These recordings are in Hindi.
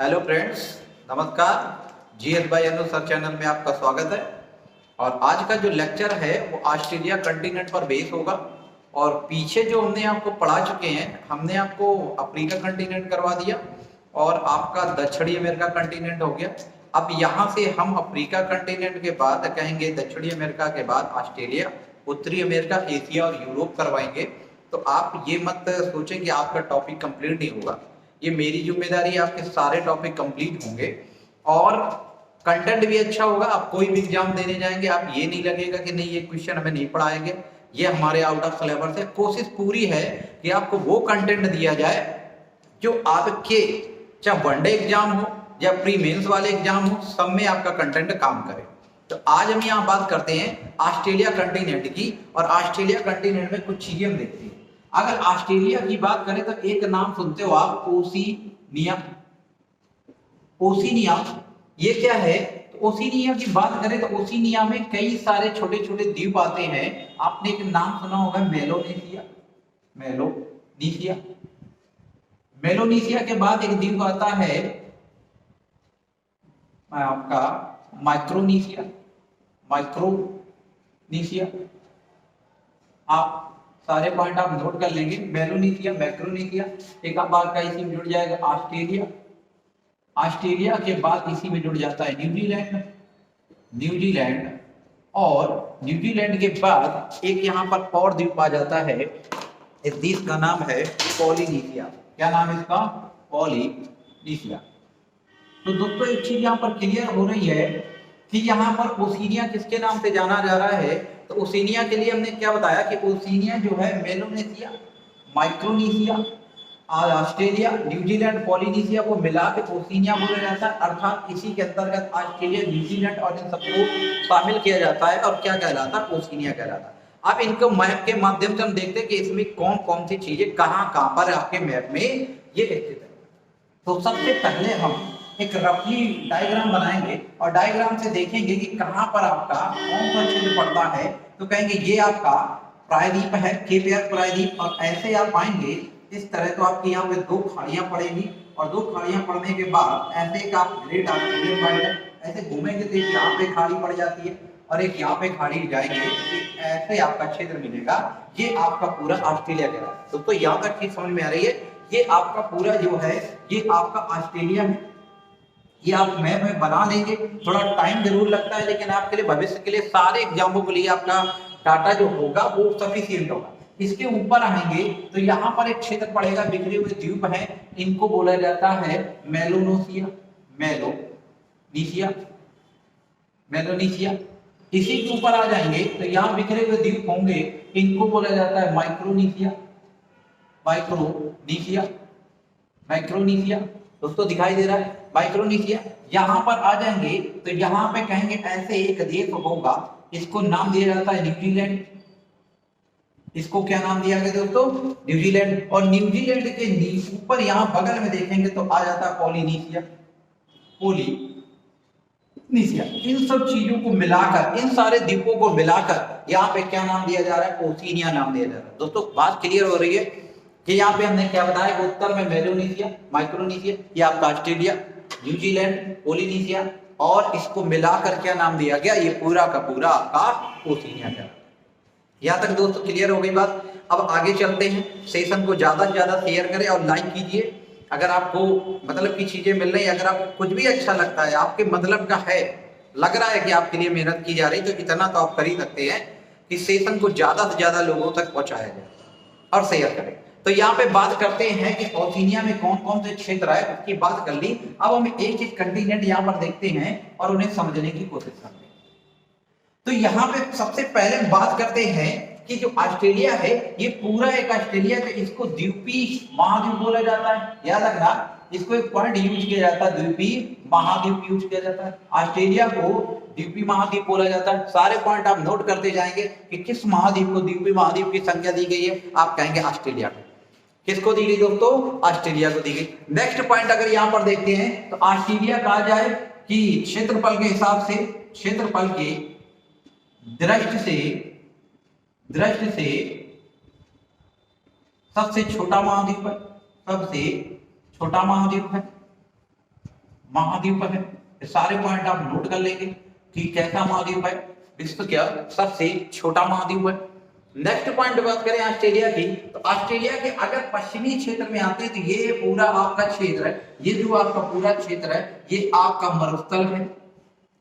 हेलो फ्रेंड्स, नमस्कार। जीएस बाय अनु सर चैनल में आपका स्वागत है। और आज का जो लेक्चर है वो ऑस्ट्रेलिया कंटिनेंट पर बेस होगा। और पीछे जो हमने आपको पढ़ा चुके हैं, हमने आपको अफ्रीका कंटिनेंट करवा दिया और आपका दक्षिणी अमेरिका कंटिनेंट हो गया। अब यहाँ से हम अफ्रीका कंटिनेंट के बाद कहेंगे दक्षिणी अमेरिका के बाद ऑस्ट्रेलिया, उत्तरी अमेरिका, एशिया और यूरोप करवाएंगे। तो आप ये मत सोचें कि आपका टॉपिक कंप्लीट नहीं होगा। ये मेरी जिम्मेदारी है, आपके सारे टॉपिक कंप्लीट होंगे और कंटेंट भी अच्छा होगा। आप कोई भी एग्जाम देने जाएंगे, आप ये नहीं लगेगा कि नहीं ये क्वेश्चन हमें नहीं पढ़ाएंगे, ये हमारे आउट ऑफ सिलेबस है। कोशिश पूरी है कि आपको वो कंटेंट दिया जाए जो आपके चाहे वनडे एग्जाम हो या प्री मेंस वाले एग्जाम हो, सब में आपका कंटेंट काम करे। तो आज हम यहाँ बात करते हैं ऑस्ट्रेलिया कंटिनेंट की। और ऑस्ट्रेलिया कंटिनेंट में कुछ चीजें हम देखते हैं। अगर ऑस्ट्रेलिया की बात करें तो एक नाम सुनते हो आप, ओशिनिया। ओशिनिया ये क्या है? तो ओशिनिया की बात करें तो ओशिनिया में कई सारे छोटे छोटे द्वीप आते हैं। आपने एक नाम सुना होगा, मेलोनेशिया। मेलोनेशिया मेलोनेशिया के बाद एक द्वीप आता है आपका माइक्रोनेशिया। माइक्रोनेशिया आप सारे पॉइंट आप नोट कर लेंगे। मेलोनेशिया, मैक्रोनेशिया, एक बार का इसी में जुड़ जाएगा ऑस्ट्रेलिया। ऑस्ट्रेलिया के बाद इसी में जुड़ जाता है न्यूजीलैंड। न्यूजीलैंड और न्यूजीलैंड के बाद एक यहाँ पर और द्वीप आ जाता है। इस द्वीप का नाम है पॉलिनेशिया। क्या नाम है इसका? पॉलिनेशिया। तो दोस्तों एक चीज यहाँ पर क्लियर हो रही है कि यहाँ पर ओशिनिया किसके नाम से जाना जा रहा है। तो ओशिनिया के लिए हमने क्या बताया कि ओशिनिया जो है मेलोनेशिया, माइक्रोनेशिया, ऑस्ट्रेलिया, न्यूजीलैंड, पॉलिनेशिया को मिला के ओशिनिया बोला जाता है। अर्थात इसी के अंतर्गत ऑस्ट्रेलिया, न्यूजीलैंड और इन सबको शामिल किया जाता है और क्या कहलाता है? ओशिनिया कहलाता है। अब इनको मैप के माध्यम से हम देखते हैं कि इसमें कौन कौन सी चीजें कहाँ कहाँ पर आपके मैप में ये स्थित है। तो सबसे पहले हम एक रफली डायग्राम बनाएंगे और डायग्राम से देखेंगे कि कहां पर आपका कौन सा क्षेत्र पड़ता है। तो कहेंगे ये आपका प्रायद्वीप है, केप एयर प्रायद्वीप। और ऐसे आप आएंगे इस तरह, तो आपकी यहाँ पे दो खाड़ियां पड़ेंगी और दो खाड़ियां पड़ने के बाद ऐसे एक आप ग्रेट ऑस्ट्रेलियन वाइड है, ऐसे घूमेंगे तो यहाँ पे खाड़ी पड़ जाती है और एक यहाँ पे खाड़ी जाएंगे, ऐसे आपका क्षेत्र मिलेगा। ये आपका पूरा ऑस्ट्रेलिया का है। तो यहाँ तक चीज समझ में आ रही है? ये आपका पूरा जो है ये आपका ऑस्ट्रेलिया है। ये आप मैप में बना लेंगे, थोड़ा टाइम जरूर लगता है लेकिन आपके लिए भविष्य के लिए सारे एग्जामों के लिए आपका डाटा जो होगा वो सफिशिएंट होगा। इसके ऊपर आएंगे तो यहाँ पर एक क्षेत्र पड़ेगा, बिखरे हुए द्वीप हैं, इनको बोला जाता है मेलोनेशिया। मेलोनेशिया मेलोनेशिया इसी के ऊपर आ जाएंगे तो यहाँ बिखरे हुए द्वीप होंगे, इनको बोला जाता है माइक्रोनेशिया। माइक्रोनेशिया माइक्रोनेशिया दोस्तों दिखाई दे रहा है? माइक्रोनेशिया। यहाँ पर आ जाएंगे तो यहाँ पे कहेंगे ऐसे एक देश होगा, इसको नाम दिया जाता है न्यूजीलैंड। इसको क्या नाम दिया गया दोस्तों? न्यूजीलैंड। और न्यूजीलैंड के ऊपर यहाँ बगल में देखेंगे तो आ जाता है पॉलिनेशिया। पॉलिनेशिया। इन सब चीजों को मिलाकर, इन सारे द्वीपों को मिलाकर यहाँ पे क्या नाम दिया जा रहा है? ओशिनिया नाम दिया जा रहा है। दोस्तों बात क्लियर हो रही है कि यहाँ पे हमने क्या बताया? उत्तर में मेलोनेशिया, माइक्रोनेशिया, ये आपका ऑस्ट्रेलिया, न्यूजीलैंड, पॉलिनेशिया और इसको मिलाकर क्या नाम दिया गया? ये पूरा का पूरा आपका ओशिनिया का। यहाँ तक दोस्तों क्लियर हो गई बात? अब आगे चलते हैं। सेशन को ज्यादा से ज्यादा शेयर करें और लाइक कीजिए। अगर आपको मतलब की चीजें मिल रही है, अगर आपको कुछ भी अच्छा लगता है, आपके मतलब का है, लग रहा है कि आपके लिए मेहनत की जा रही, तो इतना तो आप कर ही सकते हैं कि सेशन को ज्यादा से ज्यादा लोगों तक पहुंचाया जाए और शेयर करें। तो यहाँ पे बात करते हैं कि ओशिनिया में कौन कौन से क्षेत्र है, उसकी बात कर ली। अब हम एक एक कंटिनेंट यहाँ पर देखते हैं और उन्हें समझने की कोशिश करते हैं। तो यहाँ पे सबसे पहले बात करते हैं कि जो ऑस्ट्रेलिया है ये पूरा एक ऑस्ट्रेलिया है, इसको द्वीपीय महाद्वीप बोला जाता है। याद रखना, इसको एक पॉइंट यूज किया जाता है, द्वीपीय महाद्वीप यूज किया जाता है। ऑस्ट्रेलिया को द्वीपीय महाद्वीप बोला जाता है। सारे पॉइंट आप नोट करते जाएंगे कि किस महाद्वीप को द्वीपीय महाद्वीप की संज्ञा दी गई है। आप कहेंगे ऑस्ट्रेलिया को। किसको दी गई दोस्तों? ऑस्ट्रेलिया को दी गई। नेक्स्ट पॉइंट अगर यहाँ पर देखते हैं तो ऑस्ट्रेलिया कहा जाए कि क्षेत्रफल के हिसाब से, क्षेत्रफल के दृष्टि से सबसे छोटा महाद्वीप है, सबसे छोटा महाद्वीप है। महाद्वीप है। ये सारे पॉइंट आप नोट कर लेंगे कि कैसा महाद्वीप है, विश्व क्या सबसे छोटा महाद्वीप है। नेक्स्ट पॉइंट बात करें ऑस्ट्रेलिया की, तो ऑस्ट्रेलिया के अगर पश्चिमी क्षेत्र में आते हैं तो ये पूरा आपका क्षेत्र है, ये जो आपका पूरा क्षेत्र है ये आपका मरुस्थल है।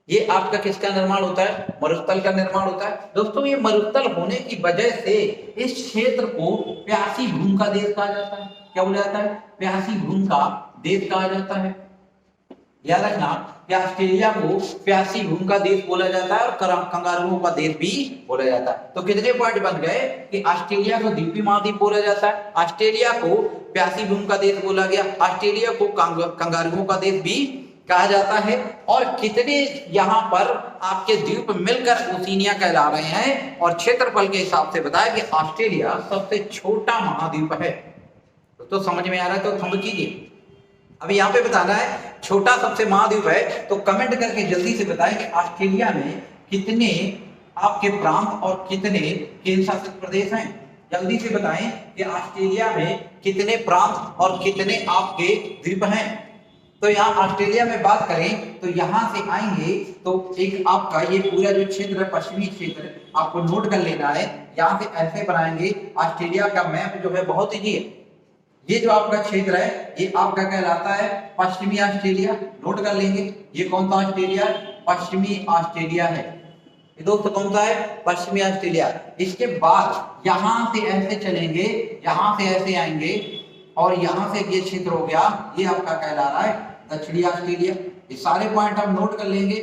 ये आपका किसका निर्माण होता है, मरुस्थल का निर्माण होता है। दोस्तों ये मरुस्थल होने की वजह से इस क्षेत्र को प्यासी भूमि का देश कहा जाता है। क्या बोला जाता है, प्यासी भूमि का देश कहा जाता है। याद रखना कि ऑस्ट्रेलिया को प्यासी भूमि का देश बोला जाता है और कंगारुओं का देश भी बोला जाता है। तो कितने पॉइंट बन गए कि ऑस्ट्रेलिया को द्वीपीय महाद्वीप बोला जाता है, ऑस्ट्रेलिया को प्यासी भूमि का देश बोला गया, ऑस्ट्रेलिया को कंगारुओं का देश भी कहा जाता है। और कितने यहाँ पर आपके द्वीप मिलकर ओशिनिया कहला रहे हैं और क्षेत्रफल के हिसाब से बताया कि ऑस्ट्रेलिया सबसे छोटा महाद्वीप है। तो समझ में आ रहा है, तो समझ कीजिए। अभी यहाँ पे बताना है छोटा सबसे महाद्वीप है, तो कमेंट करके जल्दी से बताएं कि ऑस्ट्रेलिया में कितने आपके प्रांत और कितने केंद्र शासित प्रदेश हैं। जल्दी से बताएं कि ऑस्ट्रेलिया में कितने प्रांत और कितने आपके द्वीप हैं। तो यहाँ ऑस्ट्रेलिया में बात करें तो यहाँ से आएंगे तो एक आपका ये पूरा जो क्षेत्र है पश्चिमी क्षेत्र आपको नोट कर लेना है। यहाँ से ऐसे बनाएंगे, ऑस्ट्रेलिया का मैप जो है बहुत ईजी है। ये जो आपका क्षेत्र है ये आपका कहलाता है पश्चिमी ऑस्ट्रेलिया, नोट कर लेंगे। ये कौन सा ऑस्ट्रेलिया, पश्चिमी ऑस्ट्रेलिया है। ये दोस्तों कौन सा है, पश्चिमी ऑस्ट्रेलिया। इसके बाद यहां से ऐसे चलेंगे, यहां से ऐसे आएंगे और यहां से ये क्षेत्र हो गया, ये आपका कहला रहा है दक्षिणी ऑस्ट्रेलिया। ये सारे पॉइंट हम नोट कर लेंगे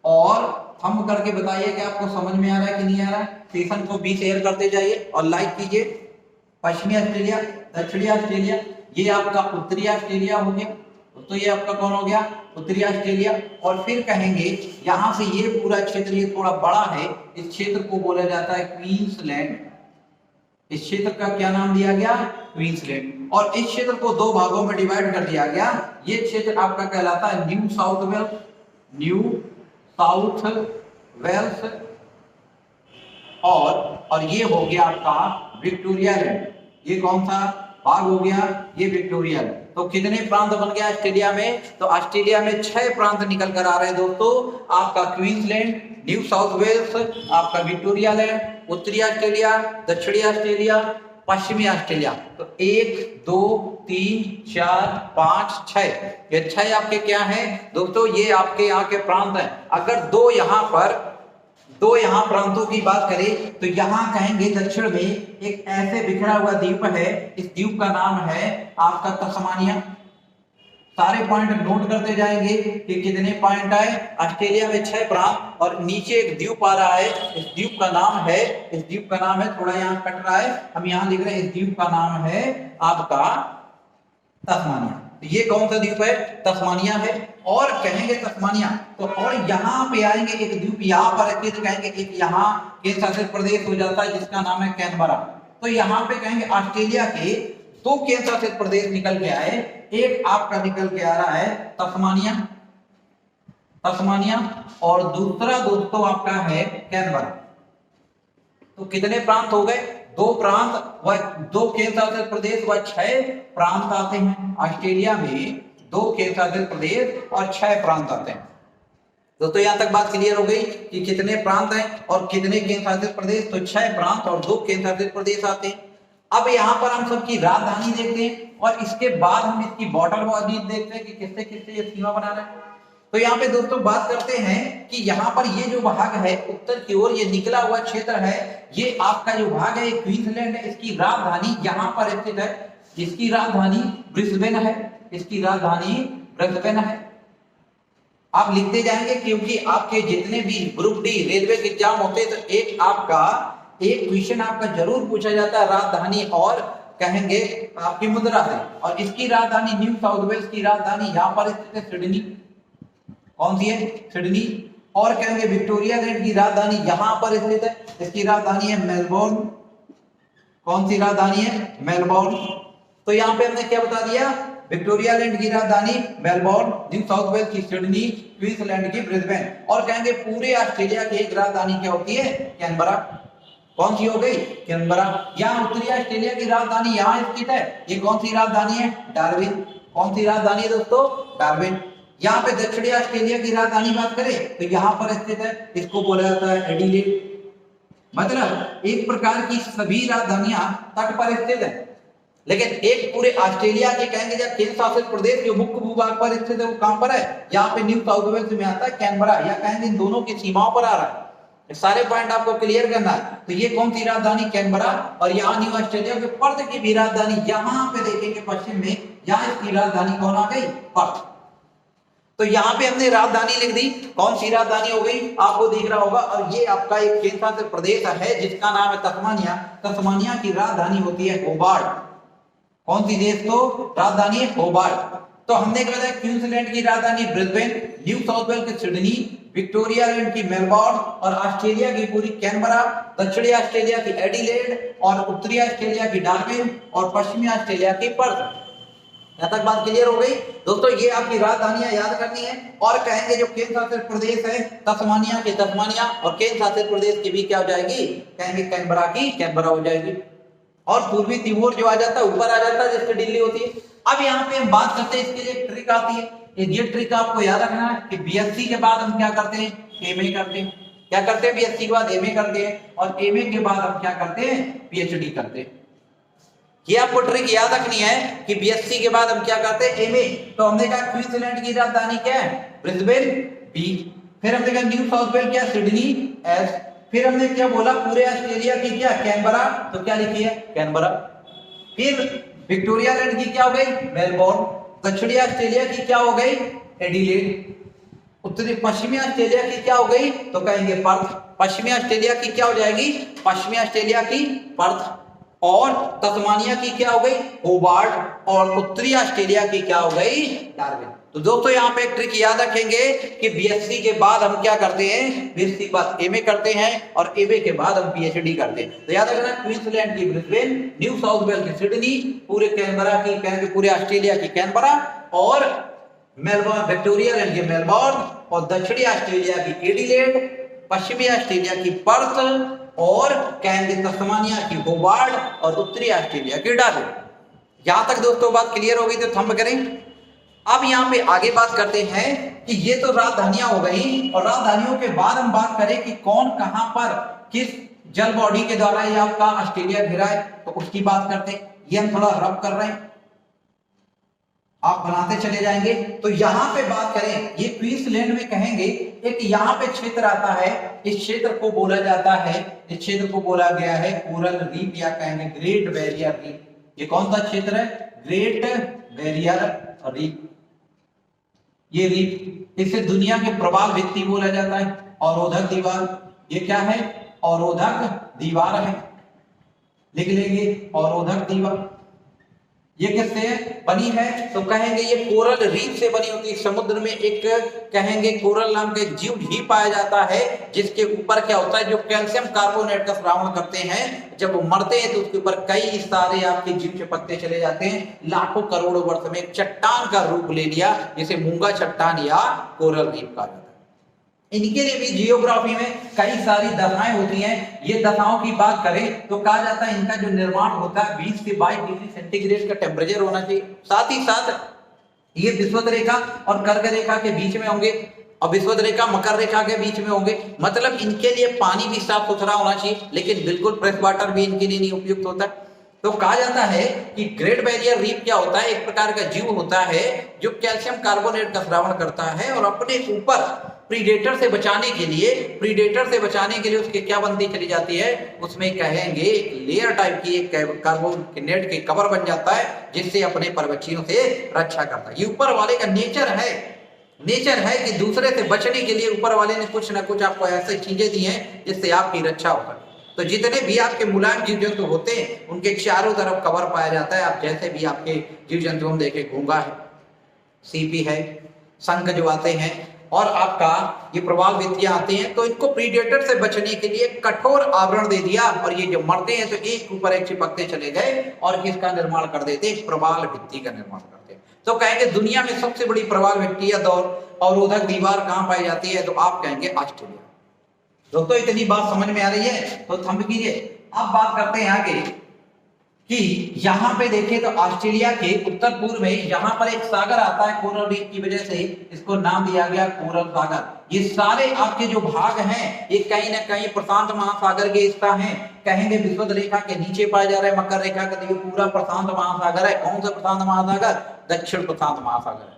और हम करके बताइए कि आपको समझ में आ रहा है कि नहीं आ रहा है। सेशन को भी शेयर करते जाइए और लाइक कीजिए। पश्चिमी ऑस्ट्रेलिया, दक्षिणी ऑस्ट्रेलिया, ये आपका उत्तरी ऑस्ट्रेलिया हो गया। तो ये आपका कौन हो गया, उत्तरी ऑस्ट्रेलिया। और फिर कहेंगे यहां से ये पूरा क्षेत्र ये थोड़ा बड़ा है, इस क्षेत्र को बोला जाता है क्वींसलैंड। इस क्षेत्र का क्या नाम दिया गया, क्वींसलैंड। और इस क्षेत्र को दो भागों में डिवाइड कर दिया गया। ये क्षेत्र आपका कहलाता है New South Wales, New South Wales. और ये हो गया आपका विक्टोरिया लैंड। ये कौन सा भाग हो गया, ये विक्टोरिया लैंड। तो कितने प्रांत बन गया ऑस्ट्रेलिया में, तो ऑस्ट्रेलिया में 6 प्रांत निकल कर आ रहे हैं दोस्तों। आपका क्वींसलैंड, न्यू साउथ वेल्स, आपका विक्टोरिया लैंड, उत्तरी ऑस्ट्रेलिया, दक्षिणी ऑस्ट्रेलिया, पश्चिमी ऑस्ट्रेलिया। तो 1 2 3 4 5 6, ये 6 आपके क्या हैं दोस्तों, ये आपके यहाँ के प्रांत हैं। अगर दो यहाँ प्रांतों की बात करें तो यहाँ कहेंगे दक्षिण में एक ऐसे बिखरा हुआ द्वीप है, इस द्वीप का नाम है आपका तस्मानिया। सारे पॉइंट नोट करते जाएंगे कि कितने पॉइंट आए। ऑस्ट्रेलिया में 6 प्रांत और नीचे एक द्वीप आ रहा है, इस द्वीप का नाम है, इस द्वीप का नाम है, थोड़ा यहाँ कट रहा है, हम यहाँ लिख रहे हैं, इस द्वीप का नाम है आपका तस्मानिया। ये कौन सा द्वीप है, तस्मानिया है। और कहेंगे तस्मानिया तो और यहाँ पे आएंगे एक द्वीप यहाँ पर रखिए तो कहेंगे एक यहाँ केंद्र शासित प्रदेश हो जाता है जिसका नाम है कैनबरा। तो यहाँ पे कहेंगे ऑस्ट्रेलिया के 2 केंद्र शासित प्रदेश निकल के आए, एक आपका निकल के आ रहा है तस्मानिया और दूसरा दोस्तों आपका है कैनबरा। तो कितने प्रांत हो गए, 2 प्रांत व 2 केंद्र शासित प्रदेश व 6 प्रांत आते हैं। ऑस्ट्रेलिया में 2 केंद्र शासित प्रदेश और 6 प्रांत आते हैं। दोस्तों यहां तक बात क्लियर हो गई कि कितने प्रांत हैं और कितने केंद्र शासित प्रदेश, तो 6 प्रांत और 2 केंद्र शासित प्रदेश आते हैं। अब यहाँ पर हम सबकी राजधानी देखते हैं और इसके बाद हम इसकी बॉर्डर वाली देखते हैं कि किससे किससे ये सीमा बना रहा है। तो यहाँ पे दोस्तों बात करते हैं कि यहाँ पर ये जो भाग है उत्तर की ओर ये निकला हुआ क्षेत्र है, ये आपका जो भाग है क्वींसलैंड है, इसकी राजधानी यहाँ पर स्थित है, इसकी राजधानी ब्रिस्बेन है, इसकी राजधानी ब्रिस्बेन है। आप लिखते जाएंगे क्योंकि आपके जितने भी ग्रुप डी रेलवे के एग्जाम होते हैं तो एक क्वेश्चन आपका जरूर पूछा जाता है राजधानी और कहेंगे आपकी मुद्रा से। और इसकी राजधानी न्यू साउथ वेल्स की राजधानी यहाँ पर स्थित है सिडनी। कौन सी है, सिडनी। और कहेंगे विक्टोरिया लैंड की राजधानी यहाँ पर स्थित है, इसकी राजधानी है मेलबोर्न। कौन सी राजधानी है, मेलबोर्न। तो यहाँ पे हमने क्या बता दिया, विक्टोरिया लैंड की राजधानी मेलबोर्न, न्यू साउथ वेल्स की सिडनी, क्वींसलैंड की ब्रिस्बेन। और कहेंगे पूरे ऑस्ट्रेलिया की एक राजधानी क्या होती है, कैनबरा। कौन सी हो गई, कैनबरा। यहाँ उत्तरी ऑस्ट्रेलिया की राजधानी यहाँ स्थित है, ये कौन सी राजधानी है, डार्विन। कौन सी राजधानी है दोस्तों, डार्विन। यहाँ पे दक्षिणी ऑस्ट्रेलिया की राजधानी बात करें तो यहाँ पर स्थित है, इसको बोला जाता है एडिलेड। मतलब एक प्रकार की सभी राजधानियां तट पर स्थित है, लेकिन एक पूरे ऑस्ट्रेलिया के कहेंगे जब केंद्र शासित प्रदेश जो मुख्य भूभाग पर स्थित है वो कहां पर है, यहाँ पे न्यू साउथ वेल्स में आता है कैनबरा, या कहेंगे इन दोनों की सीमाओं पर आ रहा है। सारे पॉइंट आपको क्लियर करना है। तो ये कौन सी राजधानी, कैनबरा, और यहाँ न्यू ऑस्ट्रेलिया के पर्थ की भी राजधानी, यहाँ पे देखेंगे पश्चिम में, यहाँ इसकी राजधानी कौन आ गई, पर्थ। तो यहाँ पे हमने राजधानी लिख दी, कौन सी राजधानी हो गई आपको दिख रहा होगा, और ये आपका एक केंद्र शासित प्रदेश है जिसका नाम है तस्मानिया। तस्मानिया की राजधानी होती है होबार्ट। कौन सी देश, तो राजधानी है होबार्ट। तो हमने क्या बताया, क्वींसलैंड की राजधानी ब्रिस्बेन, न्यू साउथ वेल्स की सिडनी, विक्टोरिया लैंड की मेलबोर्न, और ऑस्ट्रेलिया की पूरी कैनबरा, दक्षिणी ऑस्ट्रेलिया की एडिलेड, और उत्तरी ऑस्ट्रेलिया की डार्विन, और पश्चिमी ऑस्ट्रेलिया की पर्थ। यहां तक बात क्लियर हो गई दोस्तों। ये आपकी राजधानियां याद करनी है, और कहेंगे जो केंद्र शासित प्रदेश है तस्मानिया के तस्मानिया, और केंद्र शासित प्रदेश की भी क्या हो जाएगी, कहेंगे कैनबरा की कैनबरा हो जाएगी। और पूर्वी तिमोर जो आ जाता है ऊपर आ जाता है जिससे दिल्ली होती है। अब यहाँ पे हम बात करते हैं, इसके लिए ट्रिक आती है, ये ट्रिक आपको याद रखना है कि बीएससी के बाद हम क्या करते हैं, एमए करते हैं। क्या करते हैं, बीएससी के बाद एमए करते हैं, और एमए के बाद हम क्या करते हैं, पीएचडी करते हैं। ये आपको ट्रिक याद रखनी है कि बीएससी के बाद हम क्या करते हैं, एमए। तो हमने कहा क्वींसलैंड की राजधानी क्या है, ब्रिस्बेन, बी। फिर हमने कहा न्यू साउथ वेल्स क्या, सिडनी, एस। फिर हमने क्या बोला, पूरे ऑस्ट्रेलिया की क्या, कैनबरा, तो क्या लिखी है, कैनबरा। फिर विक्टोरिया लैंड की क्या हो गई, मेलबोर्न। दक्षिणी ऑस्ट्रेलिया की क्या हो गई, एडिलेड। उत्तरी पश्चिमी ऑस्ट्रेलिया की क्या हो गई, तो कहेंगे पर्थ। पश्चिमी ऑस्ट्रेलिया की क्या हो जाएगी, पश्चिमी ऑस्ट्रेलिया की पर्थ। और तस्मानिया की क्या हो गई, होबार्ट। और उत्तरी ऑस्ट्रेलिया की क्या हो गई, डार्विन। तो दोस्तों यहाँ पे एक ट्रिक याद रखेंगे कि बीएससी के बाद हम क्या करते हैं, बीएससी के बाद एमए करते हैं, और एमए के बाद हम पीएचडी करते हैं। तो याद रखना, क्वींसलैंड की ब्रिस्बेन, न्यू साउथ वेल्स की सिडनी, पूरे कैनबरा की कहेंगे पूरे ऑस्ट्रेलिया की कैनबरा, और मेलबोर्न, विक्टोरिया लैंड की मेलबोर्न, और दक्षिणी ऑस्ट्रेलिया की एडिलेड, पश्चिमी ऑस्ट्रेलिया की पर्थ, और कहेंगे तस्मानिया की होबार्ट, और उत्तरी ऑस्ट्रेलिया की डार्विन। यहां तक दोस्तों बात क्लियर हो गई, तो थंब करें। अब यहाँ पे आगे बात करते हैं कि ये तो राजधानियां हो गई, और राजधानियों के बाद हम बात करें कि कौन कहां पर किस जल बॉडी के द्वारा ये आपका ऑस्ट्रेलिया घिरा है, तो उसकी बात करते हैं। ये हम थोड़ा रब कर रहे हैं, आप बनाते चले जाएंगे। तो यहाँ पे बात करें, ये क्वींसलैंड में कहेंगे एक यहाँ पे क्षेत्र आता है, इस क्षेत्र को बोला जाता है, इस क्षेत्र को बोला गया है कोरल रीफ, या कहेंगे ग्रेट बैरियर रीफ। ये कौन सा क्षेत्र है, ग्रेट बैरियर रीफ। ये रीफ, इसे दुनिया के प्रवाल भित्ति बोला जाता है, अवरोधक दीवार। ये क्या है, अवरोधक दीवार है, लिख लेंगे अवरोधक दीवार। ये किससे बनी है, तो कहेंगे ये कोरल रीफ से बनी होती है। समुद्र में एक कहेंगे कोरल नाम का जीव ही पाया जाता है, जिसके ऊपर क्या होता है, जो कैल्शियम कार्बोनेट का श्रावण करते हैं, जब वो मरते हैं तो उसके ऊपर कई सारे आपके जीव के पत्ते चले जाते हैं। लाखों करोड़ों वर्ष में एक चट्टान का रूप ले लिया, जिसे मूंगा चट्टान या कोरल रीफ कहा जाता है। इनके लिए भी जियोग्राफी में कई सारी दशाएं होती हैं। ये दशाओं की बात करें तो कहा जाता है इनका जो निर्माण होता है 20 से 22 डिग्री सेंटीग्रेड का टेम्परेचर होना चाहिए। साथ ही साथ ये विषुवत रेखा और कर्क रेखा के बीच में होंगे, और विषुवत रेखा मकर रेखा के बीच में होंगे। मतलब इनके लिए पानी भी साफ सुथरा होना चाहिए, लेकिन बिल्कुल फ्रेश वाटर भी इनके लिए नहीं उपयुक्त होता। तो कहा जाता है कि ग्रेट बैरियर रीफ क्या होता है, एक प्रकार का जीव होता है जो कैल्शियम कार्बोनेट का श्रावण करता है, और अपने ऊपर प्रीडेटर से बचाने के लिए उसके क्या बनती चली जाती है, उसमें कहेंगे एक लेयर टाइप की एक कार्बोनेट के कवर बन जाता है, जिससे अपने परबच्चियों से रक्षा करता है। ये ऊपर वाले का नेचर है कि दूसरे से बचने के लिए ऊपर वाले ने कुछ ना कुछ आपको ऐसी चीजें दी हैं जिससे आपकी रक्षा हो। तो जितने भी आपके मुलायम जीव जंतु होते हैं उनके चारों तरफ कवर पाया जाता है। आप जैसे भी आपके जीव जंतु हम देखें, घोंगा है, सीपी है, शंख जो आते हैं, और आपका ये प्रवाल भित्तियां आती हैं, तो इनको प्रीडेटर से बचने के लिए कठोर आवरण दे दिया, और ये जो मरते हैं तो एक ऊपर एक चिपकते चले गए, और किसका निर्माण कर देते, प्रवाल भित्ति का निर्माण करते। तो कहेंगे दुनिया में सबसे बड़ी प्रवाल भित्ति या अवरोधक दीवार कहाँ पाई जाती है, तो आप कहेंगे ऑस्ट्रेलिया। दोस्तों इतनी बात समझ में आ रही है तो थंब कीजिए। अब बात करते हैं आगे कि यहाँ पे देखें तो ऑस्ट्रेलिया के उत्तर पूर्व में यहाँ पर एक सागर आता है, कोरल रीफ की वजह से इसको नाम दिया गया कोरल सागर। ये सारे आपके जो भाग हैं ये कहीं ना कहीं प्रशांत महासागर के हिस्सा हैं। कहेंगे विषुवत रेखा के नीचे पाए जा रहे हैं मकर रेखा का, तो ये पूरा प्रशांत महासागर है। कौन सा प्रशांत महासागर? दक्षिण प्रशांत महासागर है।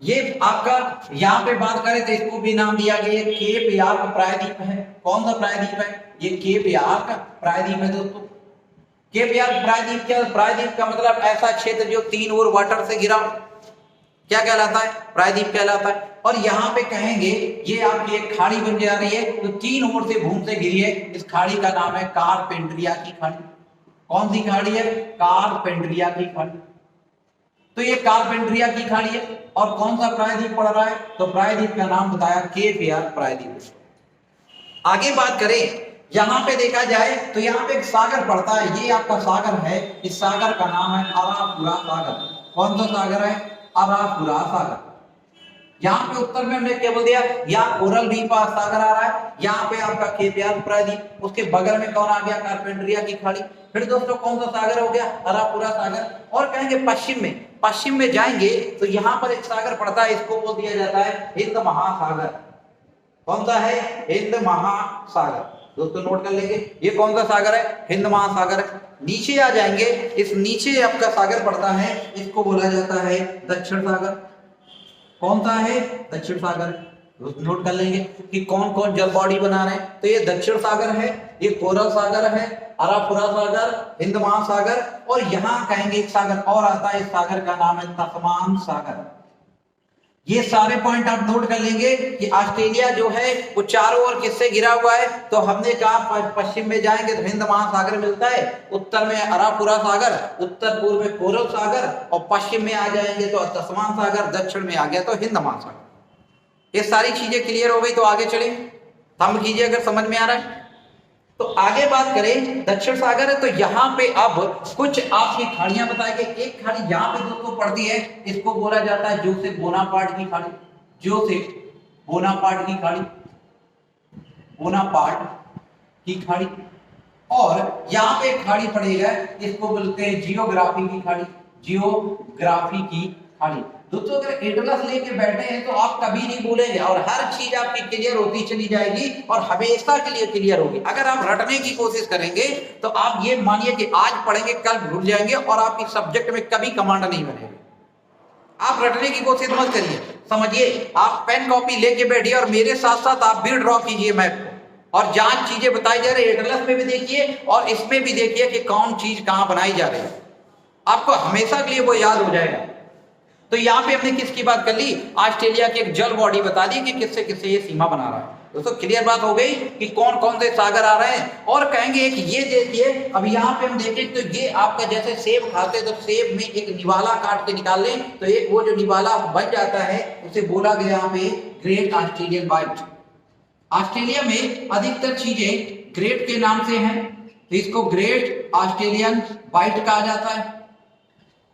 ये आपका यहाँ पे बात करें तो इसको भी नाम दिया गया केप यार्क प्रायद्वीप है। कौन सा प्रायद्वीप है? ये केप यार्क प्रायद्वीप है दोस्तों। केप यार्क प्रायद्वीप क्या? प्रायद्वीप का मतलब ऐसा क्षेत्र जो तीन ओर वाटर से घिरा हो, क्या कहलाता है? प्रायद्वीप कहलाता है। और यहाँ पे कहेंगे ये आपकी एक खाड़ी बन जा रही है तो तीन ओर से भूमि से घिरी है। इस खाड़ी का नाम है कारपेंट्रिया की खाड़ी। कौन सी खाड़ी है? कारपेंट्रिया की खाड़ी। तो ये कारपेंट्रिया की खाड़ी है। और कौन सा प्रायद्वीप पड़ रहा है? तो प्रायद्वीप का नाम बताया केप यार्क प्रायद्वीप। आगे बात करें, यहां पे देखा जाए तो यहाँ पे एक सागर पड़ता है, ये आपका सागर है। इस सागर का नाम है अरापुरा सागर। कौन सा सागर है? अरापुरा सागर। यहाँ पे उत्तर में हमने क्या बोल दिया? यहाँ कोरल रीफ सागर आ रहा है, यहाँ पे आपका केप यार्क प्रायद्वीप, उसके बगल में कौन आ गया? कारपेंट्रिया की खाड़ी। फिर दोस्तों कौन सा सागर हो गया? अरापुरा सागर। और कहेंगे पश्चिम में जाएंगे तो यहाँ पर एक सागर पड़ता है, इसको बोल दिया जाता है हिंद महासागर। कौन सा है? हिंद महासागर। दोस्तों नोट कर लेंगे, ये कौन सा सागर है? हिंद महासागर है। नीचे आ जाएंगे, इस नीचे आपका सागर पड़ता है, इसको बोला जाता है दक्षिण सागर। कौन सा है? दक्षिण सागर। नोट कर लेंगे कि कौन कौन जल बॉडी बना रहे हैं। तो ये दक्षिण सागर है, ये कोरल सागर है, अरापुरा सागर, हिंद महासागर, और यहाँ कहेंगे एक सागर और आता है, इस सागर का नाम है तस्मान सागर। ये सारे पॉइंट आप नोट कर लेंगे कि ऑस्ट्रेलिया जो है वो चारों ओर किससे घिरा हुआ है? तो हमने कहा पश्चिम में जाएंगे तो हिंद महासागर मिलता है, उत्तर में अरापुरा सागर, उत्तर पूर्व में कोरल सागर, और पश्चिम में आ जाएंगे तो तस्मान सागर, दक्षिण में आ गया तो हिंद महासागर। ये सारी चीजें क्लियर हो गई तो आगे चले, थंब कीजिए अगर समझ में आ रहा है। तो आगे बात करें, दक्षिण सागर है तो यहाँ पे अब कुछ आपकी खाड़ियां बताई गई। एक खाड़ी यहाँ पे दोस्तों पड़ती है, इसको बोला जाता है जोसेफ बोनापार्ट की खाड़ी। जोसेफ बोनापार्ट की खाड़ी, बोनापार्ट की खाड़ी। और यहाँ पे एक खाड़ी पड़ेगा, इसको बोलते हैं जियोग्राफी की खाड़ी। जियोग्राफी की खाड़ी। दोस्तों अगर एटलस लेके बैठे हैं तो आप कभी नहीं भूलेंगे और हर चीज आपकी क्लियर होती चली जाएगी और हमेशा के लिए क्लियर होगी। अगर आप रटने की कोशिश करेंगे तो आप ये मानिए कि आज पढ़ेंगे कल भूल जाएंगे और आपकी सब्जेक्ट में कभी कमांड नहीं बनेगा। आप रटने की कोशिश मत करिए, समझिए। आप पेन कॉपी लेके बैठिए और मेरे साथ साथ आप भी ड्रॉ कीजिए मैप को, और जहां चीजें बताई जा रही है एटलस में भी देखिए और इसमें भी देखिए कि कौन चीज कहां बनाई जा रही है, आपको हमेशा के लिए वो याद हो जाएगा। तो यहाँ पे हमने किसकी बात कर ली? ऑस्ट्रेलिया की एक जल बॉडी बता दी कि किससे किससे ये सीमा बना रहा है। दोस्तों क्लियर बात हो गई कि कौन कौन से सागर आ रहे हैं। और कहेंगे एक ये देखिए, अब यहाँ पे हम देखें तो ये आपका जैसे सेब खाते तो सेब में एक निवाला काट के निकाल लें तो एक वो जो निवाला बन जाता है उसे बोला गया यहाँ पे ग्रेट ऑस्ट्रेलियन वाइट। ऑस्ट्रेलिया में अधिकतर चीजें ग्रेट के नाम से हैं तो इसको ग्रेट ऑस्ट्रेलियन वाइट कहा जाता है।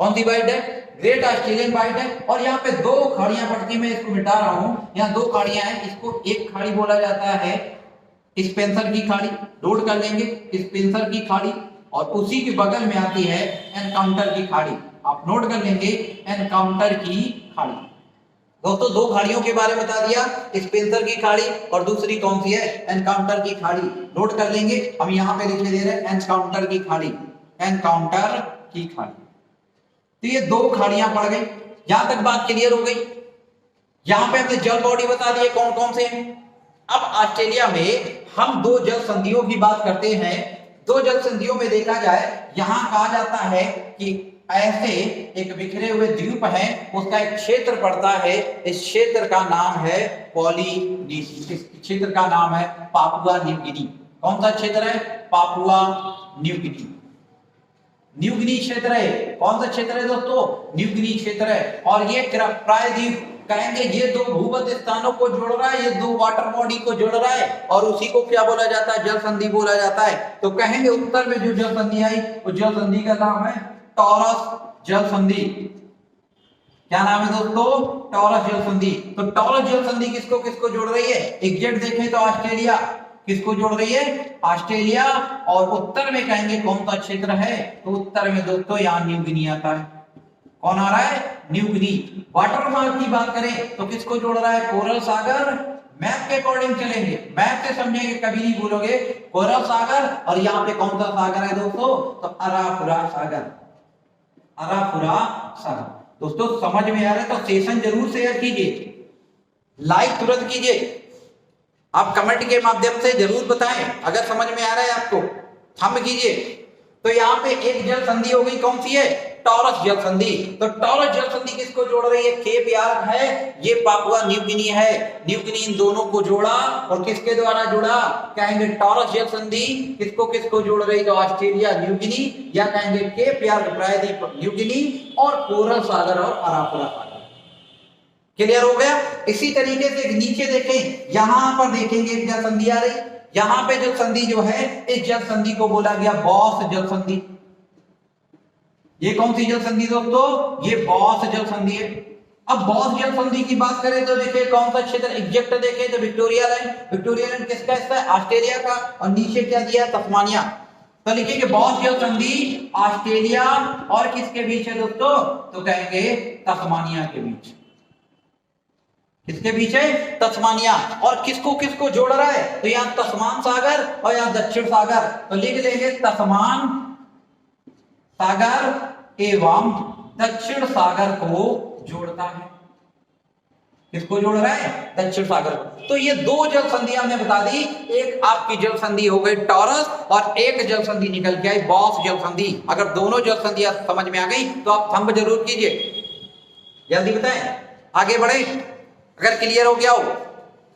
कौन सी वाइट है? ग्रेट ऑस्ट्रेलियन वाइट है। और यहाँ पे दो खाड़ियां पड़ती, मैं इसको मिटा रहा हूं, यहाँ दो खाड़ियां हैं, इसको एक खाड़ी बोला जाता है स्पेंसर की खाड़ी। नोट कर लेंगे स्पेंसर की खाड़ी, और उसी के बगल में आती है एनकाउंटर की खाड़ी। आप नोट कर लेंगे एनकाउंटर की खाड़ी। दोस्तों दो खाड़ियों के बारे में बता दिया, स्पेंसर की खाड़ी और दूसरी कौन सी है? एनकाउंटर की खाड़ी। नोट कर लेंगे, हम यहाँ पे लिखने दे रहे हैं एनकाउंटर की खाड़ी, एनकाउंटर की खाड़ी। तो ये दो खाड़ियां पड़ गई, यहां तक बात क्लियर हो गई। यहां पे हमने जल बॉडी बता दिए कौन कौन से हैं। अब ऑस्ट्रेलिया में हम दो जल संधियों की बात करते हैं। दो जल संधियों में देखा जाए, यहां कहा जाता है कि ऐसे एक बिखरे हुए द्वीप है, उसका एक क्षेत्र पड़ता है, इस क्षेत्र का नाम है पॉलिनीसिया। इस क्षेत्र का नाम है पापुआ न्यू गिनी। कौन सा क्षेत्र है? Papua New Guinea. New Guinea क्षेत्र है। कौन सा क्षेत्र है दोस्तों? न्यू गिनी क्षेत्र है। और ये प्रायद्वीप कहेंगे ये दो भूमध्य स्थानों को जोड़ रहा है, ये दो वाटर बॉडी को जोड़ रहा है, और उसी को क्या बोला जाता है? जल संधि बोला जाता है। तो कहेंगे उत्तर में जो जल संधि आई वो जल संधि का नाम है टॉरस जल संधि। क्या नाम है दोस्तों? टॉरस जल संधि। तो टॉरस जल संधि किसको किसको जोड़ रही है? एग्जैक्ट देखें तो ऑस्ट्रेलिया किसको जोड़ रही है? ऑस्ट्रेलिया। और उत्तर में कहेंगे कौन सा क्षेत्र है? तो उत्तर में दोस्तों यहाँ न्यू गिनी आता है। कौन आ रहा है? New Guinea. वाटर मार्क की बात करें तो किसको जोड़ रहा है? कोरल सागर। मैप के अकॉर्डिंग चलेंगे, मैप से समझेंगे, कभी नहीं भूलोगे। कोरल सागर और यहाँ पे कौन सा सागर है दोस्तों? तो अराफुरा सागर। अराफुरा सागर। दोस्तों समझ में आ रहा है तो सेशन जरूर शेयर कीजिए, लाइक तुरंत कीजिए। आप कमेंट के माध्यम से जरूर बताएं अगर समझ में आ रहा है आपको, थंब कीजिए। तो यहाँ पे एक जल संधि हो गई, कौन सी है? टॉरस जल संधि। तो टॉरस जल संधि किसको जोड़ रही है? केप यार्क है, ये पापुआ न्यू गिनी है। न्यू गिनी इन दोनों को जोड़ा और किसके द्वारा जुड़ा? कहेंगे टॉरस जल संधि किसको किसको जोड़ रही? तो ऑस्ट्रेलिया, न्यू गिनी, या कहेंगे केप यार्क प्रायद्वीप न्यू गिनी और कोरल सागर और अराफुरा सागर। क्लियर हो गया? इसी तरीके से नीचे देखें, यहां पर देखेंगे एक जल संधि आ रही, यहां पे जल संधि जो है इस जल संधि को बोला गया बॉस जल संधि। ये कौन सी जल संधि दोस्तों? ये बॉस जल संधि है। अब बॉस जल संधि की बात करें तो देखिए कौन सा क्षेत्र एग्जैक्ट देखें तो विक्टोरिया लाइन। विक्टोरिया लाइन किसका हिस्सा है? ऑस्ट्रेलिया का। और नीचे क्या दिया? तस्मानिया। तो लिखिए बॉस जल संधि ऑस्ट्रेलिया और किसके बीच है दोस्तों? तो कहेंगे तस्मानिया के बीच। किसके बीच है? तस्मानिया। और किसको किसको जोड़ रहा है? तो यहाँ तस्मान सागर और यहाँ दक्षिण सागर। तो लिख लेंगे तस्मान सागर एवं दक्षिण सागर को जोड़ता है। किसको जोड़ रहा है? दक्षिण सागर को। तो ये दो जल संधि हमने बता दी, एक आपकी जल संधि हो गई टॉरस और एक जल संधि निकल के आई बॉस जल संधि। अगर दोनों जल संधि समझ में आ गई तो आप थंब जरूर कीजिए, जल्दी बताएं, आगे बढ़े। अगर क्लियर हो गया हो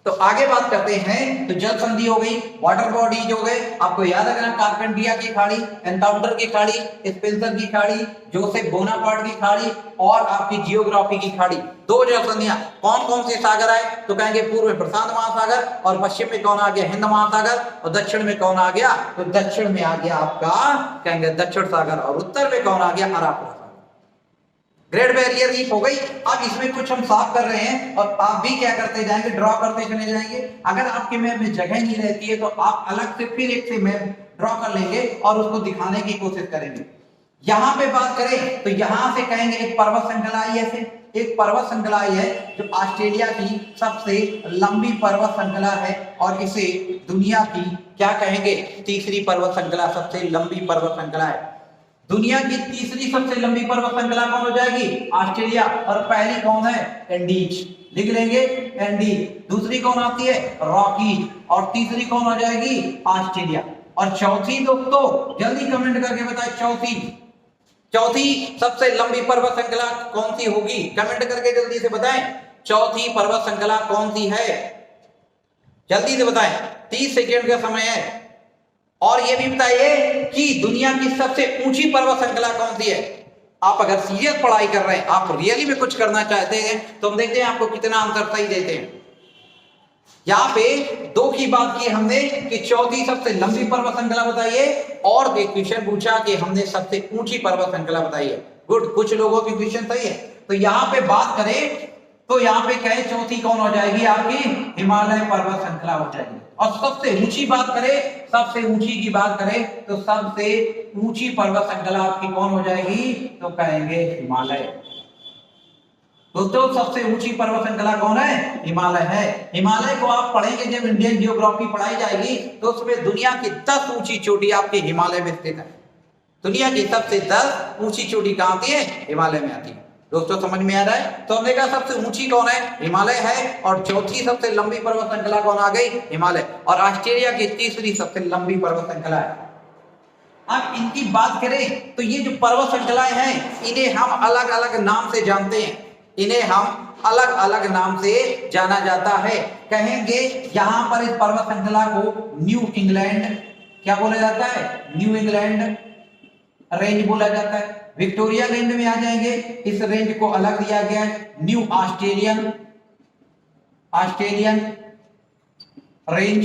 तो आगे बात करते हैं। तो जल संधि हो गई, वाटर बॉडीज हो गए, आपको याद रखना कार्पेंटिया की खाड़ी, एनकाउंटर की खाड़ी, स्पेंसर की खाड़ी, जोसेफ बोनापार्ट की खाड़ी और आपकी जियोग्राफी की खाड़ी। दो जल संधियां। कौन कौन से सागर आए? तो कहेंगे पूर्व में प्रशांत महासागर और पश्चिम में कौन आ गया? हिंद महासागर। और दक्षिण में कौन आ गया? तो दक्षिण में आ गया आपका कहेंगे दक्षिण सागर और उत्तर में कौन आ गया? अराफुरा। ग्रेट बैरियर रीफ हो गई। अब इसमें कुछ हम साफ कर रहे हैं और आप भी क्या करते जाएंगे? ड्रॉ करते चले जाएंगे। अगर आपके मैप में जगह नहीं रहती है तो आप अलग से फिर एक से मैप ड्रॉ कर लेंगे और उसको दिखाने की कोशिश करेंगे। यहां पे बात करें तो यहां से कहेंगे एक पर्वत श्रृंखला आई, ऐसे एक पर्वत श्रृंखला आई है जो ऑस्ट्रेलिया की सबसे लंबी पर्वत श्रृंखला है और इसे दुनिया की क्या कहेंगे? तीसरी पर्वत श्रृंखला, सबसे लंबी पर्वत श्रृंखला है। दुनिया की तीसरी सबसे लंबी पर्वत श्रृंखला कौन हो जाएगी? ऑस्ट्रेलिया। और पहली कौन है? एंडीज। लिख लेंगे एंडीज। दूसरी कौन आती है? रॉकीज। और तीसरी कौन हो जाएगी? ऑस्ट्रेलिया। और चौथी दोस्तों जल्दी कमेंट करके बताएं, चौथी सबसे लंबी पर्वत श्रृंखला कौन सी होगी? कमेंट करके जल्दी से बताएं, चौथी पर्वत श्रृंखला कौन सी है? जल्दी से बताएं, 30 सेकेंड का समय है। और ये भी बताइए कि दुनिया की सबसे ऊंची पर्वत श्रृंखला कौन सी है? आप अगर सीरियस पढ़ाई कर रहे हैं, आप रियली में कुछ करना चाहते हैं तो हम देखते हैं आपको कितना आंसर सही देते हैं। यहाँ पे दो की बात की हमने कि चौथी सबसे लंबी पर्वत श्रृंखला बताइए और एक क्वेश्चन पूछा कि हमने सबसे ऊंची पर्वत श्रृंखला बताइए। गुड, कुछ लोगों की क्वेश्चन सही है। तो यहाँ पे बात करें तो यहाँ पे कहे चौथी कौन हो जाएगी? आपकी हिमालय पर्वत श्रृंखला हो जाएगी। और सबसे ऊंची बात करें, सबसे ऊंची की बात करें तो सबसे ऊंची पर्वत श्रृंखला आपकी कौन हो जाएगी? तो कहेंगे हिमालय। दोस्तों सबसे ऊंची पर्वत श्रृंखला कौन है? हिमालय है। हिमालय को आप पढ़ेंगे जब इंडियन जियोग्राफी पढ़ाई जाएगी तो उसमें दुनिया की 10 ऊंची चोटी आपकी हिमालय में स्थित है। दुनिया की सबसे 10 ऊंची चोटी कहां आती है? हिमालय में आती है। दोस्तों समझ में आ रहा है? तो हमने कहा सबसे ऊंची कौन है? हिमालय है। और चौथी सबसे लंबी पर्वत श्रृंखला कौन आ गई? हिमालय। और ऑस्ट्रेलिया की तीसरी सबसे लंबी पर्वत श्रृंखला है। अब इनकी बात करें तो ये जो पर्वत श्रृंखलाएं हैं इन्हें हम अलग अलग नाम से जानते हैं, इन्हें हम अलग अलग नाम से जाना जाता है। कहेंगे यहां पर इस पर्वत श्रृंखला को न्यू इंग्लैंड क्या बोला जाता है? न्यू इंग्लैंड रेंज बोला जाता है। विक्टोरिया रेंज में आ जाएंगे, इस रेंज को अलग दिया गया है न्यू ऑस्ट्रेलियन रेंज।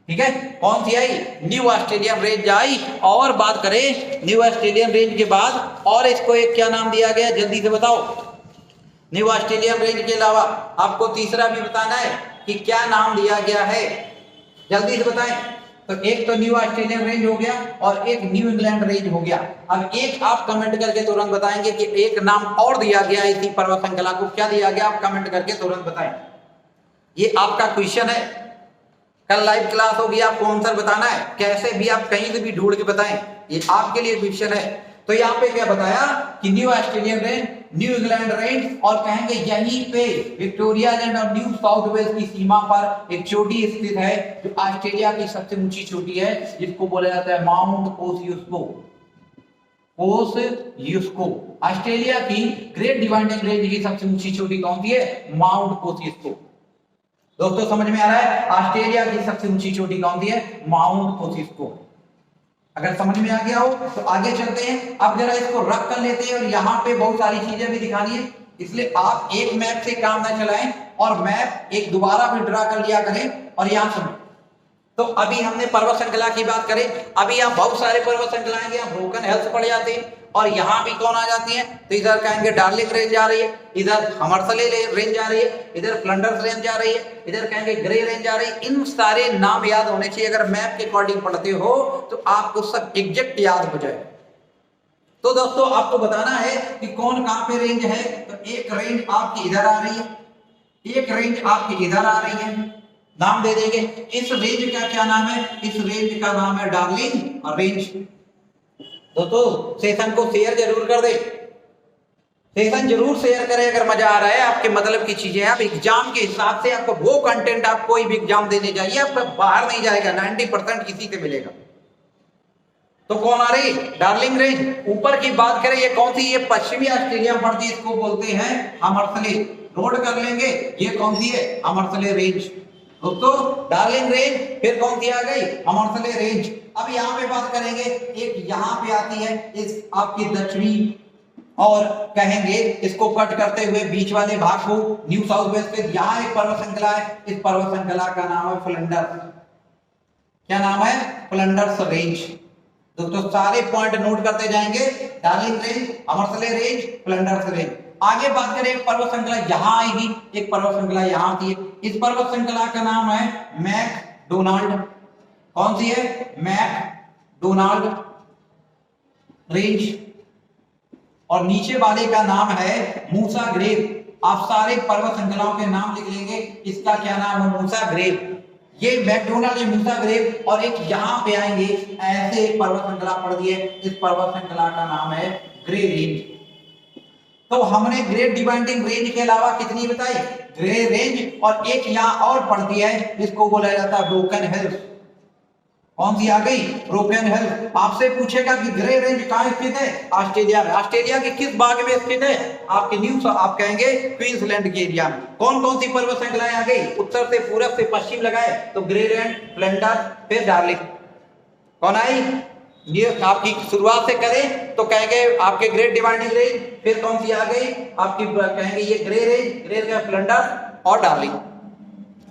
ठीक है, कौन सी आई? New Australian range I. और बात करें न्यू ऑस्ट्रेलियन रेंज के बाद और इसको एक क्या नाम दिया गया? जल्दी से बताओ। न्यू ऑस्ट्रेलियन रेंज के अलावा आपको तीसरा भी बताना है कि क्या नाम दिया गया है। जल्दी से बताएं। तो एक तो न्यू ऑस्ट्रेलियन रेंज हो गया और एक न्यू इंग्लैंड रेंज हो गया। अब एक आप कमेंट करके तुरंत बताएंगे कि एक नाम और दिया गया इसी पर्वत श्रृंखला को, क्या दिया गया आप कमेंट करके तुरंत बताएं। ये आपका क्वेश्चन है, कल लाइव क्लास होगी, आपको आंसर बताना है, कैसे भी आप कहीं से भी ढूंढ के बताएं, ये आपके लिए क्वेश्चन है। तो यहाँ पे क्या बताया कि new Australian range, new England range, और कहेंगे यहीं पे विक्टोरिया लैंड और न्यू साउथ वेल्स की सीमा पर एक चोटी स्थित है जो ऑस्ट्रेलिया की सबसे ऊंची चोटी है, जिसको बोला जाता है माउंट कोसियुस्को। कोसियुस्को ऑस्ट्रेलिया की ग्रेट डिवाइडिंग रेंज की सबसे ऊंची चोटी कौन सी है? माउंट कोसियुस्को। दोस्तों समझ में आ रहा है? ऑस्ट्रेलिया की सबसे ऊंची चोटी कौन सी है? माउंट कोसियुस्को। अगर समझ में आ गया हो तो आगे चलते हैं। अब जरा इसको रख कर लेते हैं, और यहाँ पे बहुत सारी चीजें भी दिखानी है, इसलिए आप एक मैप से काम ना चलाएं और मैप एक दोबारा भी ड्रा कर लिया करें। और यहाँ सुनो, तो अभी हमने पर्वत श्रृंखला की बात करें, अभी यहाँ बहुत सारे पर्वत श्रृंखलाएं यहाँ ब्रोकन हिल्स पड़ जाते हैं, और यहाँ भी कौन आ जाती है? तो इधर कहेंगे डार्लिंग रेंज आ रही है, इधर हमरसले रेंज आ रही है, इधर फ्लंडर्स रेंज आ रही है, इधर कहेंगे ग्रे रेंज आ रही है। इन सारे नाम याद होने चाहिए, अगर मैप के अकॉर्डिंग पढ़ते हो तो आपको सब एग्जैक्ट याद हो जाए। तो दोस्तों आपको बताना है कि कौन कहां पे रेंज है। तो एक रेंज आपकी इधर आ रही है, एक रेंज आपकी इधर आ रही है, नाम दे देंगे। इस रेंज का क्या नाम है? इस रेंज का नाम है डार्लिंग रेंज। दोस्तों सेशन को शेयर जरूर कर दे, सेशन जरूर शेयर करें अगर मजा आ रहा है, आपके मतलब की चीजें। आप एग्जाम के हिसाब से आपको वो कंटेंट, आप कोई भी एग्जाम देने जाइए आपका बाहर नहीं जाएगा, 90% किसी से मिलेगा। तो कौन आ रही? Darling range. ऊपर की बात करें, ये कौन सी? ये पश्चिमी ऑस्ट्रेलिया पड़ती है, इसको बोलते हैं हमरसले। नोट कर लेंगे, ये कौन सी है? हमरसले रेंज। दोस्तों डार्लिंग रेंज, फिर कौन सी आ गई? हमरसले रेंज। अब यहाँ पे बात करेंगे, एक यहाँ पे आती है इस आपकी दक्षिणी, और कहेंगे इसको कट करते हुए बीच वाले भाग को न्यू साउथ वेल्स पे यहाँ एक पर्वत श्रृंखला है, इस पर्वत श्रृंखला का नाम है फ्लंडर्स। क्या नाम है? फ्लंडर्स रेंज। दोस्तों सारे पॉइंट नोट करते जाएंगे, डार्लिंग रेंज, हमरसले रेंज, फ्लंडर्स रेंज। आगे बात करें, एक पर्वत श्रृंखला यहाँ आएगी, एक पर्वत श्रृंखला यहाँ आती है, इस पर्वत श्रृंखला का नाम है मैकडोनाल्ड। कौन सी है? McDonald range. और नीचे वाले का नाम है मूसा ग्रेव। आप सारे पर्वत श्रृंखलाओं के नाम लिख लेंगे, इसका क्या नाम है? मूसा ग्रेव। ये मैकडोनाल्ड, ये मूसा ग्रेव, और एक यहाँ पे आएंगे, ऐसे एक पर्वत श्रृंखला पड़ दी है, इस पर्वत श्रृंखला का नाम है ग्रे रेंज। तो हमने ग्रेट डिवाइडिंग रेंज के अलावा कितनी बताई? ग्रे रेंज, और एक यहाँ और पड़ती है, इसको बोला जाता है ब्रोकन हिल्स। कौन सी आ गई? Broken hills. आपसे पूछेगा कि ग्रे रेंज कहाँ स्थित है? ऑस्ट्रेलिया में। ऑस्ट्रेलिया के किस भाग में स्थित है? आपके न्यू, आप कहेंगे क्वींसलैंड के एरिया में। कौन कौन सी पर्वत श्रृंखलाएं आ गई? उत्तर से पूरब से पश्चिम लगाए तो ग्रे रेंज, फ्लंडर, फिर डार्लिंग। कौन आई? ये आपकी शुरुआत से करें तो कहेंगे आपके ग्रेट डिवाइडिंग रेंज, फिर कौन सी आ गई आपकी? कहेंगे ये ग्रे रेंज, ग्रे रेंज, फ्लंडर और डार्लिंग।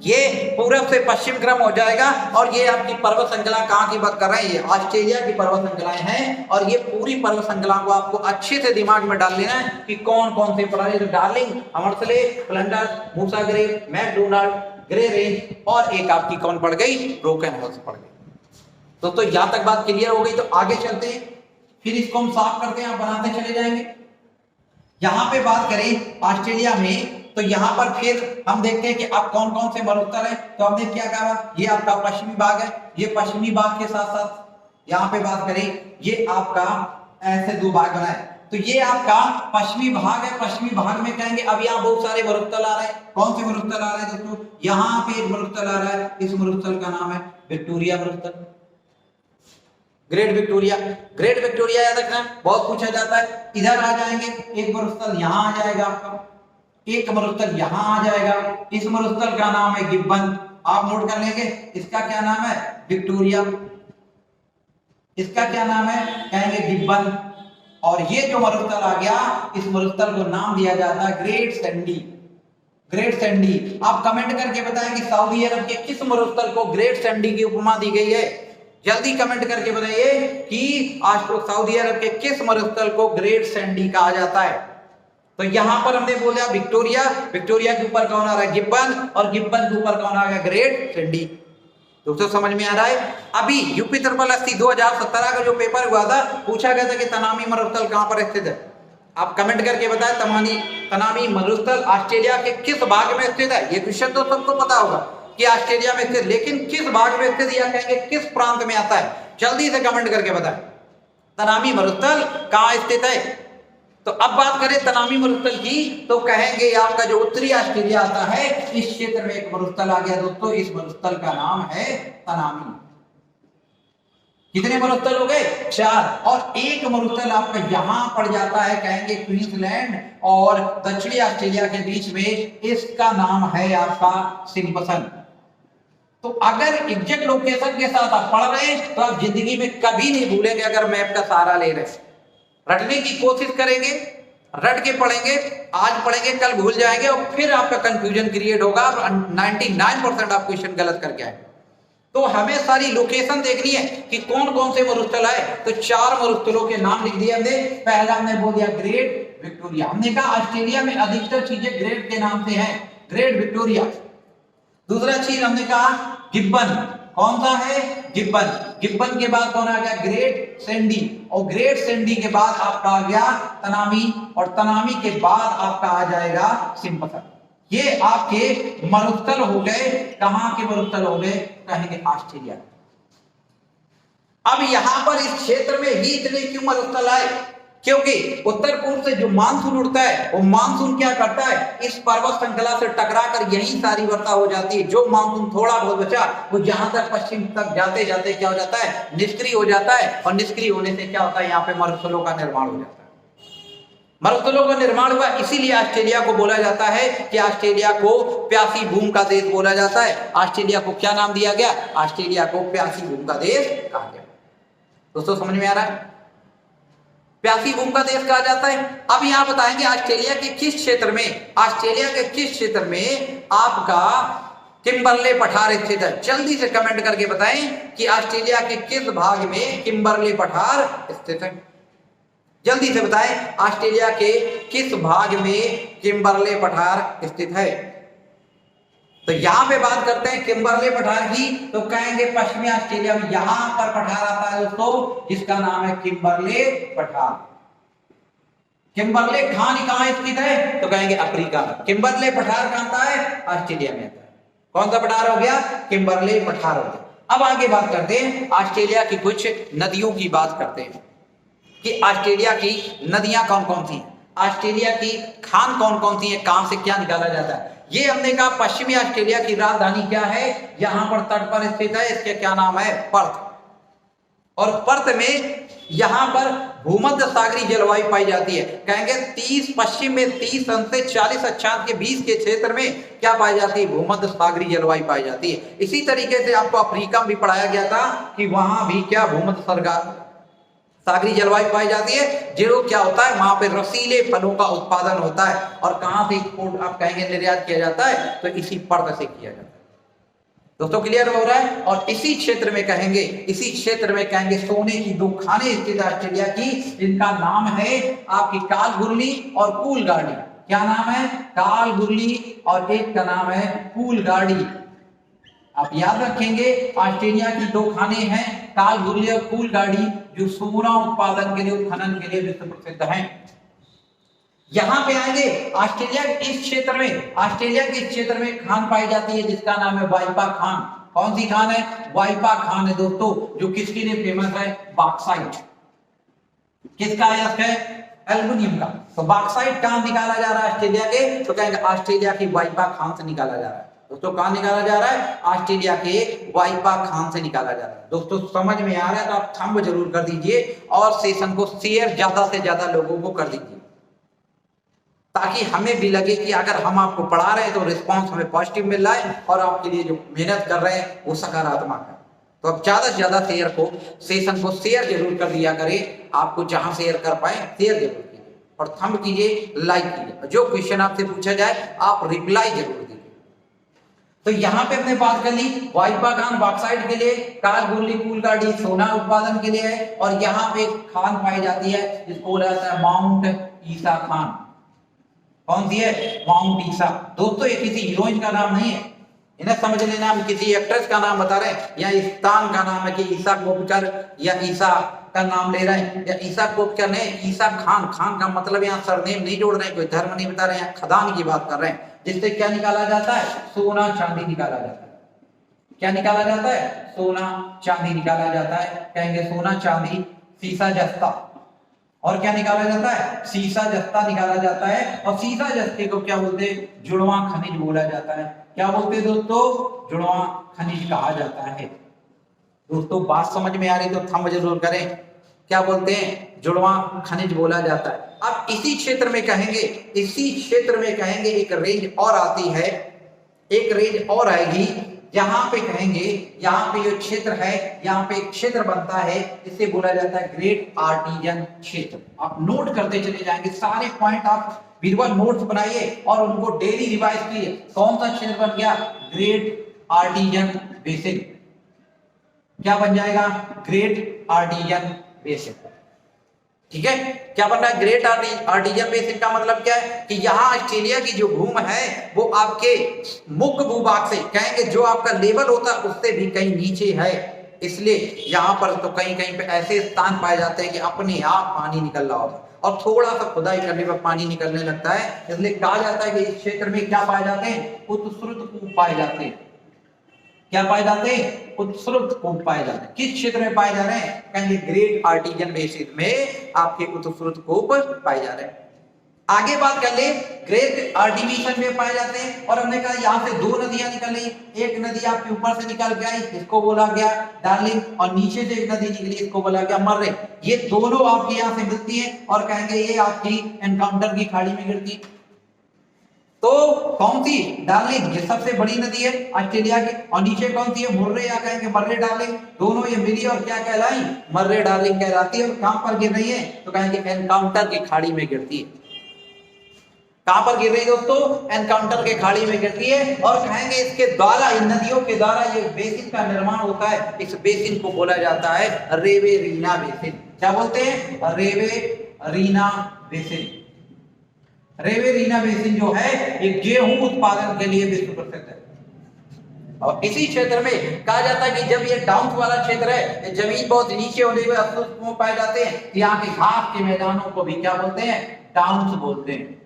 ये पूरब से पश्चिम क्रम हो जाएगा। और ये आपकी पर्वत श्रृंखला कहाँ की बात कर रहे हैं? ये ऑस्ट्रेलिया की पर्वत श्रृंखलाएं हैं, और ये पूरी पर्वत श्रृंखला को आपको अच्छे से दिमाग में डाल लेना है कि कौन कौन से पड़ा है। तो डार्लिंग, हमरसले, फ्लंडर्स, मूसा ग्रेव, मैकडोनाल्ड, ग्रे रेंज, और एक आपकी कौन पड़ गई? ब्रोकन हिल्स पड़ गई। तो यहां तक बात क्लियर हो गई। तो आगे चलते हैं, फिर इसको हम साफ करते हैं, आप बनाते चले जाएंगे। यहां पे बात करें ऑस्ट्रेलिया में, तो यहाँ पर फिर हम देखते हैं कि आप कौन कौन से मरुस्थल है। तो हमने क्या कहा? ये आपका पश्चिमी भाग है, ये पश्चिमी भाग के साथ साथ यहाँ पे बात करें, ये आपका ऐसे दो भाग बना है। तो ये आपका पश्चिमी भाग है। पश्चिमी भाग में कहेंगे अब यहाँ बहुत सारे मरुस्थल आ रहे हैं। कौन से मरुस्थल आ रहे हैं दोस्तों? यहाँ पे एक मरुस्थल आ रहा है, इस मरुस्थल का नाम है विक्टोरिया मरुस्थल, ग्रेट विक्टोरिया। ग्रेट विक्टोरिया याद रखना, बहुत पूछा जाता है। इधर आ जाएंगे, एक मरुस्थल यहाँ आ जाएगा आपका, एक मरुस्थल यहाँ आ जाएगा, इस मरुस्थल का नाम है गिब्बन। आप नोट कर लेंगे, इसका क्या नाम है? विक्टोरिया। इसका क्या नाम है? कहेंगे गिब्बन। और ये जो मरुस्थल आ गया, इस मरुस्थल को नाम दिया जाता है ग्रेट सैंडी। Great Sandy. आप कमेंट करके बताएं कि सऊदी अरब के किस मरुस्थल को ग्रेट सैंडी की उपमा दी गई है? जल्दी कमेंट करके बताइए कि सऊदी अरब के किस मरुस्थल को ग्रेट सैंडी कहा जाता है। तो यहां पर हमने बोला विक्टोरिया, विक्टोरिया के ऊपर कौन आ रहा है? गिब्बन, और गिब्बन के ऊपर कौन आ गया? Great Sandy. दोस्तों समझ में आ रहा है। अभी यूपी ट्रिपल एससी 2017 का जो पेपर हुआ था, पूछा गया था कि तनामी मरुस्थल कहां पर स्थित है। आप कमेंट करके बताएं तनामी मरुस्थल ऑस्ट्रेलिया के किस भाग में स्थित है। ये क्वेश्चन तो सबको पता होगा कि ऑस्ट्रेलिया में स्थित, लेकिन किस भाग में स्थित या कहेंगे किस प्रांत में आता है, जल्दी से कमेंट करके बताएं तनामी मरुस्थल कहां स्थित है। तो अब बात करें तनामी मरुस्थल की, तो कहेंगे आपका जो उत्तरी ऑस्ट्रेलिया आता है, इस क्षेत्र में एक मरुस्थल आ गया दोस्तों, इस मरुस्थल का नाम है तनामी। कितने मरुस्थल हो गए? 4। और एक मरुस्थल आपका यहां पड़ जाता है, कहेंगे क्वींसलैंड और दक्षिणी ऑस्ट्रेलिया के बीच में, इसका नाम है आपका सिम्पसन। तो अगर एग्जैक्ट लोकेशन के साथ आप पढ़ रहे हैं तो आप जिंदगी में कभी नहीं भूलेंगे अगर मैप का सहारा ले रहे हैं। रटने की कोशिश करेंगे, रट के पढ़ेंगे, आज पढ़ेंगे कल भूल जाएंगे और फिर आपका कंफ्यूजन क्रिएट होगा, 99% आप क्वेश्चन गलत करके आएंगे। तो हमें सारी लोकेशन देखनी है कि कौन कौन से मरुस्थल आए। तो 4 मरुस्थलों के नाम लिख दिए हमने। पहला हमने बोल दिया ग्रेट विक्टोरिया, हमने कहा ऑस्ट्रेलिया में अधिकतर चीजें ग्रेट के नाम से हैं, ग्रेट विक्टोरिया। दूसरा चीज हमने कहा गिब्बन, कौन सा है? गिब्बन। गिब्बन के बाद कौन आ गया? ग्रेट सैंडी, और ग्रेट सैंडी के बाद आपका आ गया तनामी, और तनामी के बाद आपका आ जाएगा सिम्पसन। ये आपके मरुस्थल हो गए। कहां के मरुस्थल हो गए? कहेंगे ऑस्ट्रेलिया। अब यहां पर इस क्षेत्र में ही इतने क्यों मरुस्थल आए? क्योंकि उत्तर पूर्व से जो मानसून उड़ता है, वो मानसून क्या करता है, इस पर्वत श्रृंखला से टकराकर यही सारी वर्षा हो जाती है। जो मानसून थोड़ा बहुत बचा, वो जहां तक पश्चिम तक जाते जाते क्या हो जाता है? निष्क्रिय हो जाता है, और निष्क्रिय होने से क्या होता है? यहाँ पे मरुस्थलों का निर्माण हो जाता है। मरुस्थलों का निर्माण हुआ, इसीलिए ऑस्ट्रेलिया को बोला जाता है कि ऑस्ट्रेलिया को प्यासी भूमि का देश बोला जाता है। ऑस्ट्रेलिया को क्या नाम दिया गया? ऑस्ट्रेलिया को प्यासी भूमि का देश कहा गया। दोस्तों समझ में आ रहा है? प्यासी भूमि का देश कहा जाता है। अब यहां बताएंगे ऑस्ट्रेलिया के किस क्षेत्र में, ऑस्ट्रेलिया के किस क्षेत्र में आपका किम्बरले पठार स्थित है। जल्दी से कमेंट करके बताएं कि ऑस्ट्रेलिया के किस भाग में किम्बरले पठार स्थित है। जल्दी से बताएं ऑस्ट्रेलिया के किस भाग में किम्बरले पठार स्थित है। तो यहां पे बात करते हैं किम्बरले पठार की, तो कहेंगे पश्चिमी ऑस्ट्रेलिया में यहां पर पठार आता है दोस्तों, जिसका नाम है किम्बरले पठार। किम्बरले खान कहां स्थित है? तो कहेंगे अफ्रीका में। किम्बरले पठार कहां आता है? ऑस्ट्रेलिया में आता है। कौन सा पठार हो गया? किम्बरले पठार हो गया। अब आगे बात करते हैं ऑस्ट्रेलिया की कुछ नदियों की बात करते हैं कि ऑस्ट्रेलिया की नदियां कौन कौन सी हैं, ऑस्ट्रेलिया की खान कौन कौन सी है, कहां से क्या निकाला जाता है। ये हमने कहा पश्चिमी ऑस्ट्रेलिया की राजधानी क्या है, यहां पर तट पर स्थित है, इसके क्या नाम है? पर्थ। और पर्थ में यहां पर भूमध्य सागरीय जलवायु पाई जाती है। कहेंगे 30 पश्चिम में 30 से 40 अक्षांश के बीच के क्षेत्र में क्या पाई जाती है? भूमध्य सागरीय जलवायु पाई जाती है। इसी तरीके से आपको अफ्रीका में भी पढ़ाया गया था कि वहां भी क्या भूमध्य सागरीय जलवायु पाई जाती है। जो क्या होता है, वहां पे रसीले फलों का उत्पादन होता है। और कहां से एक्सपोर्ट आप कहेंगे निर्यात किया जाता है? तो इसी पर्थ से किया जाता है। दोस्तों क्लियर हो रहा है? और इसी क्षेत्र में कहेंगे सोने की 2 खाने स्थित ऑस्ट्रेलिया की, जिनका नाम है आपकी कालगुरली और कूलगार्डी। क्या नाम है? कालगुरली, और एक का नाम है कूलगार्डी। आप याद रखेंगे ऑस्ट्रेलिया की 2 खाने हैं, कालगुरली और कूलगार्डी, जो सोना उत्पादन के लिए, उत्खनन के लिए विश्व प्रसिद्ध हैं। यहां पे आएंगे ऑस्ट्रेलिया के इस क्षेत्र में खान पाई जाती है, जिसका नाम है वाइपा खान। कौन सी खान है? वाइपा खान है दोस्तों, जो किसके लिए फेमस है? बॉक्साइट। किसका है? एल्युमिनियम का। तो बॉक्साइट कहां निकाला जा रहा है ऑस्ट्रेलिया के? तो कहेंगे ऑस्ट्रेलिया की वाइपा खान से निकाला जा रहा है। दोस्तों कहां निकाला जा रहा है? ऑस्ट्रेलिया के वाइपा खान से निकाला जा रहा है। दोस्तों समझ में आ रहा है तो आप थंब जरूर कर दीजिए, और सेशन को शेयर ज्यादा से ज्यादा लोगों को कर दीजिए, ताकि हमें भी लगे कि अगर हम आपको पढ़ा रहे हैं तो रिस्पांस हमें पॉजिटिव मिल रहा है, और आपके लिए जो मेहनत कर रहे हैं वो सकारात्मक है। तो आप ज्यादा से ज्यादा सेशन को शेयर जरूर कर दिया करें। आपको जहां शेयर कर पाए शेयर जरूर कीजिए, और थंब कीजिए, लाइक कीजिए। जो क्वेश्चन आपसे पूछा जाए आप रिप्लाई जरूर दीजिए। तो यहां पे हमने बात कर ली वाइपा खान बॉक्साइट के लिए, कालगुरली कूलगार्डी सोना उत्पादन के लिए है, और यहाँ पे खान पाई जाती है जिसको बोला जाता है माउंट ईसा खान। कौन सी है? माउंट ईसा। दोस्तों ये किसी हीरोइन का नाम नहीं है, इन्हें समझ लेना, हम किसी एक्ट्रेस का नाम बता रहे हैं या स्थान का नाम है कि ईसा कोपकर या ईसा का नाम ले रहे हैं या ईसा कोपकर ने ईसा खान, खान का मतलब यहाँ सरनेम नहीं जोड़ रहे हैं, कोई धर्म नहीं बता रहे हैं, खदान की बात कर रहे हैं, जिससे क्या निकाला जाता है, सोना चांदी निकाला जाता है। क्या निकाला जाता है, सोना चांदी निकाला जाता है। कहेंगे सोना चांदी सीसा जस्ता, और क्या निकाला जाता है, सीसा जस्ता निकाला जाता है। और सीसा जस्ते को क्या बोलते हैं, जुड़वा खनिज बोला जाता है। क्या बोलते हैं दोस्तों, जुड़वा खनिज कहा जाता है। दोस्तों बात समझ में आ रही तो थंब जरूर करें। क्या बोलते हैं, जुड़वा खनिज बोला जाता है। अब इसी क्षेत्र में कहेंगे, इसी क्षेत्र में कहेंगे एक रेंज और आती है, एक रेंज और आएगी, यहाँ पे कहेंगे, यहाँ पे जो क्षेत्र है, यहाँ पे एक क्षेत्र बनता है, इसे बोला जाता है ग्रेट आर्टिजन क्षेत्र। आप नोट करते चले जाएंगे सारे पॉइंट, आप विजुअल नोट्स बनाइए और उनको डेली रिवाइज कीजिए। कौन सा क्षेत्र बन गया, ग्रेट आर्टिजन बेसिन। क्या बन जाएगा, ग्रेट आर्टिजन बेसिन। ठीक है, क्या बन रहा है, ग्रेट आर्टिजन बेसिन का मतलब क्या है कि यहाँ ऑस्ट्रेलिया की जो भूमि है वो आपके मुख्य भूभाग से, कहेंगे जो आपका लेवल होता है उससे भी कहीं नीचे है, इसलिए यहाँ पर तो कहीं कहीं पे ऐसे स्थान पाए जाते हैं कि अपने आप पानी निकल रहा होता है और थोड़ा सा खुदाई करने पर पानी निकलने लगता है। इसलिए कहा जाता है कि इस क्षेत्र में क्या पाए जाते हैं, उत्सृत कूप पाए जाते हैं। क्या पाए जाते हैं, उत्सृत कूप पाए जाते हैं। किस क्षेत्र में पाए जा रहे हैं, कहेंगे ग्रेट आर्टिजन बेसिन में आपके उत्सृत कूप पाए जा रहे हैं। आगे बात कर ले, ग्रेट आर्टिमिशन में पाए जाते हैं। और हमने कहा यहाँ से दो नदियां निकल रही, एक नदी आपके ऊपर से निकल के आई, इसको बोला गया डार्लिंग, और नीचे से एक नदी निकली, इसको बोला गया मर्रे। ये दोनों आपके यहाँ से मिलती है और कहेंगे ये आपकी एनकाउंटर की खाड़ी में गिरती है। तो कौन सी, डार्लिंग, ये सबसे बड़ी नदी है ऑस्ट्रेलिया की, और नीचे कौन सी है, मुर्रे, या कहेंगे मर्रे डार्लिंग। दोनों ये मिली और क्या कहलाई, मर्रे डार्लिंग कहलाती है। और कहां पर गिर रही है, तो कहेंगे एनकाउंटर की खाड़ी में गिरती है। कहां पर गिर रही है दोस्तों, एनकाउंटर के खाड़ी में गिरती है। और कहेंगे इसके द्वारा, इन नदियों के द्वारा ये बेसिन का निर्माण होता है। इस बेसिन को बोला जाता है रेवेरीना बेसिन। क्या बोलते हैं, रेवेरीना बेसिन। रेवेरीना बेसिन जो है ये गेहूं उत्पादन के लिए विश्व प्रसिद्ध है। और इसी क्षेत्र में कहा जाता है कि जब ये डाउन वाला क्षेत्र है, जमीन बहुत नीचे होने के अस्तित्व पाए जाते हैं, यहाँ के घास के मैदानों को भी क्या बोलते हैं, डाउन्स बोलते हैं।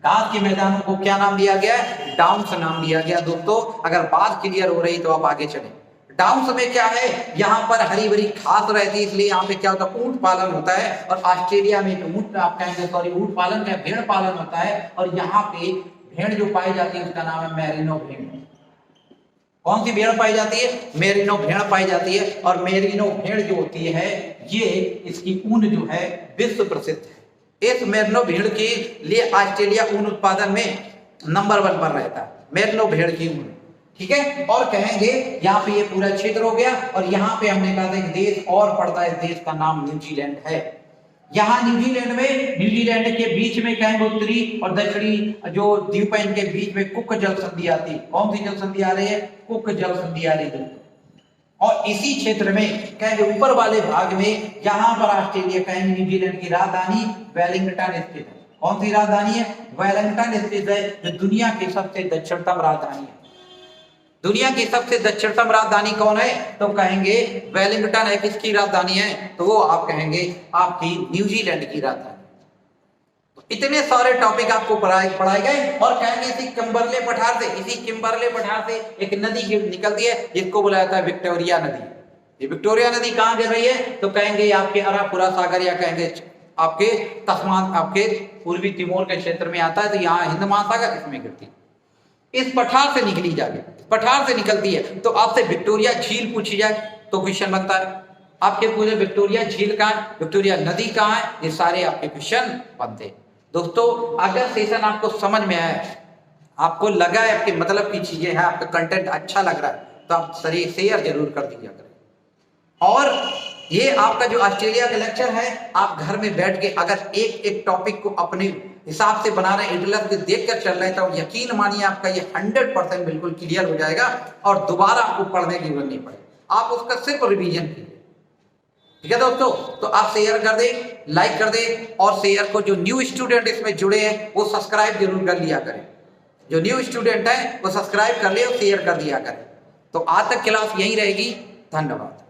घास के मैदानों को क्या नाम दिया गया है, डाउन्स नाम दिया गया। दोस्तों अगर बात क्लियर हो रही तो आप आगे चलें। डाउन्स में क्या है, यहाँ पर हरी भरी घास रहती है, इसलिए यहाँ पे क्या होता है, ऊंट पालन होता है। और ऑस्ट्रेलिया में ऊंट, आप कहेंगे सॉरी, ऊंट पालन क्या, भेड़ पालन होता है। और यहाँ पे भेड़ जो पाई जाती है उसका नाम है मेरिनो भेड़। कौन सी भेड़ पाई जाती है, मेरिनो भेड़ पाई जाती है। और मेरिनो भेड़ जो होती है ये, इसकी ऊन जो है विश्व प्रसिद्ध है। इस मेरिनो भेड़ के लिए ऑस्ट्रेलिया ऊन उत्पादन में नंबर 1 पर रहता है, मेरिनो भेड़ की ऊन। ठीक है, और कहेंगे यहाँ पे ये पूरा क्षेत्र हो गया। और यहाँ पे हमने कहा था एक देश और पड़ता है, देश का नाम न्यूजीलैंड है। यहाँ न्यूजीलैंड में, न्यूजीलैंड के बीच में कहेंगे उत्तरी और दक्षिणी जो द्वीप है, इनके बीच में कुक जल संधि आती है। कौन सी जल संधि आ रही है, कुक जल संधि आ रही है। और इसी क्षेत्र में कहेंगे ऊपर वाले भाग में, यहाँ पर ऑस्ट्रेलिया कहेंगे न्यूजीलैंड की राजधानी वेलिंगटन स्थित है। कौन सी राजधानी है, वेलिंगटन स्थित है, जो दुनिया की सबसे दक्षिणतम राजधानी है। दुनिया की सबसे दक्षिणतम राजधानी कौन है, तो कहेंगे वेलिंगटन है। किसकी राजधानी है, तो वो आप कहेंगे आपकी न्यूजीलैंड की राजधानी। इतने सारे टॉपिक आपको पढ़ाए गए। और कहेंगे इसी किम्बरले पठार से, इसी किम्बरले पठार से एक नदी निकलती है जिसको बुलाया जाता है विक्टोरिया नदी। ये विक्टोरिया नदी कहाँ गिर रही है, तो कहेंगे आपके अरापुरा सागर, या कहेंगे आपके तस्मान, आपके पूर्वी तिमोर के क्षेत्र में आता है। तो यहाँ हिंद महासागर इसमें गिरती है। इस पठार से निकली जाके, पठार से निकलती है। तो आपसे विक्टोरिया झील पूछी जाए तो क्वेश्चन बनता है आपके, पूरे विक्टोरिया झील कहाँ है, विक्टोरिया नदी कहाँ है, ये सारे आपके क्वेश्चन बनते हैं। दोस्तों अगर सेशन आपको समझ में आया, आपको लगा है आपके मतलब की चीजें हैं, आपका कंटेंट अच्छा लग रहा है, तो आप शेयर जरूर कर दीजिए करें। और ये आपका जो ऑस्ट्रेलिया का लेक्चर है, आप घर में बैठ के अगर एक एक टॉपिक को अपने हिसाब से बना रहे हैं, इंटरनेट पे देख कर चल रहे हैं, तो यकीन मानिए आपका ये 100% बिल्कुल क्लियर हो जाएगा और दोबारा आपको पढ़ने की जरूरत नहीं पड़ेगी। आप उसका सिर्फ रिवीजन कीजिए। ठीक है दोस्तों, तो आप शेयर कर दें, लाइक कर दें, और शेयर को जो न्यू स्टूडेंट इसमें जुड़े हैं वो सब्सक्राइब जरूर कर लिया करें। जो न्यू स्टूडेंट है वो सब्सक्राइब कर ले और शेयर कर दिया करें। तो आज तक क्लास यहीं रहेगी। धन्यवाद।